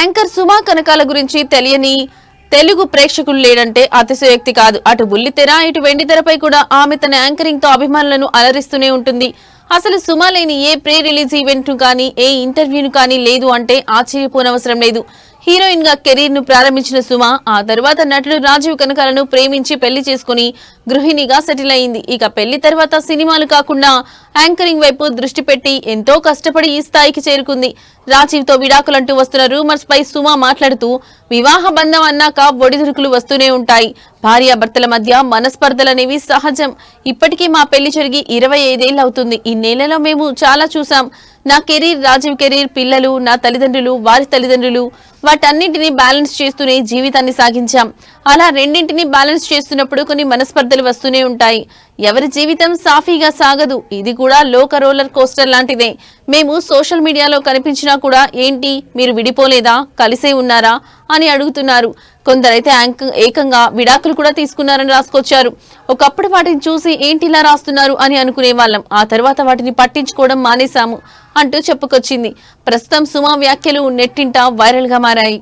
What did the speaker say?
Anchor సుమా కనకాల గురించి తెలియని తెలుగు ప్రేక్షకులు లేడంటే అతిశయోక్తి కాదు. అటు బుల్లితెర ఇటు వెండితెరపై కూడా ఆమె తన యాంకరింగ్ తో అభిమానులను అలరిస్తూనే ఉంటుంది. అసలు సుమా లేని ఏ ప్రీ రిలీజ్ ఈవెంట్ ను కానీ ఏ ఇంటర్వ్యూను కానీ లేదు అంటే ఆశ్చర్యపోనవసరం లేదు. హీరోయిన్ గా కెరీర్ ను ప్రారంభించిన సుమా ఆ తర్వాత నటుడు రాజీవ్ కనకాలను ప్రేమించి పెళ్లి చేసుకుని గృహిణిగా సెటిల్ అయింది. ఇక పెళ్లి తర్వాత సినిమాలు కాకుండా యాంకరింగ్ వైపు దృష్టి పెట్టి ఎంతో కష్టపడి ఈ స్థాయికి చేరుకుంది. రాజీవ్ తో విడాకులంటూ వస్తున్న రూమర్స్ పై సుమా మాట్లాడుతూ వివాహ బంధం అన్నాక ఒడిదుడుకులు వస్తూనే ఉంటాయి. భార్యాభర్తల మధ్య మనస్పర్ధలనేవి సహజం. ఇప్పటికీ మా పెళ్లి జరిగి 25 ఏళ్ళు అవుతుంది. ఈ నెలలో మేము చాలా చూసాం. నా కెరీర్, రాజీవ్ కెరీర్, పిల్లలు, నా తల్లిదండ్రులు, వారి తల్లిదండ్రులు, వాటన్నింటినీ బ్యాలెన్స్ చేస్తూనే జీవితాన్ని సాగించాం. అలా రెండింటినీ బ్యాలెన్స్ చేస్తున్నప్పుడు కొన్ని మనస్పర్ధలు వస్తూనే ఉంటాయి. ఎవరి జీవితం సాఫీగా సాగదు. ఇది కూడా లోక రోలర్ కోస్టర్ లాంటిదే. మేము సోషల్ మీడియాలో కనిపించినా కూడా ఏంటి మీరు విడిపోలేదా, కలిసే ఉన్నారా అని అడుగుతున్నారు. కొందరైతే ఏకంగా విడాకులు కూడా తీసుకున్నారని రాసుకొచ్చారు. ఒకప్పుడు వాటిని చూసి ఏంటి ఇలా రాస్తున్నారు అని అనుకునే వాళ్ళం. ఆ తర్వాత వాటిని పట్టించుకోవడం మానేశాము అంటూ చెప్పుకొచ్చింది. ప్రస్తుతం సుమా వ్యాఖ్యలు నెట్టింట వైరల్ గా మారాయి.